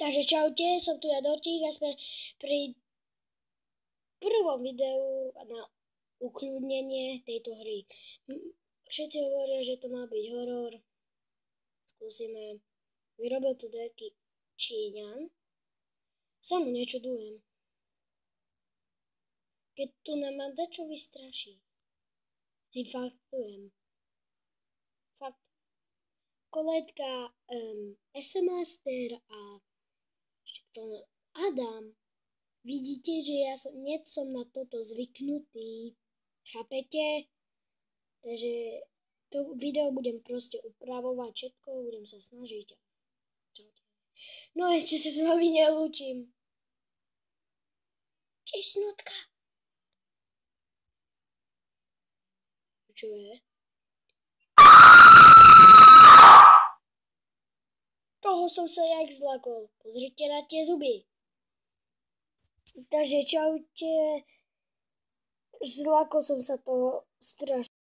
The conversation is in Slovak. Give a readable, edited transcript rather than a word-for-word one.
Takže čaute, som tu ja Dortík a sme pri prvom videu na ukľudnenie tejto hry. Všetci hovoria, že to má byť horor. Skúsime. Vyrobil to nejaký Číňan. Sa mu nečudujem. Keď tu nám dačo vystraší. Si faktujem. Fakt. Koletka, SMS-master a Adam, vidíte, že ja som na toto zvyknutý, chápete? Takže to video budem proste upravovať všetko, budem sa snažiť. No ešte sa s vami nelúčim. Česnotka. Čo je? Toho som sa jak zlakol. Pozrite na tie zuby. Takže čaute. Zlakol som sa toho strašne.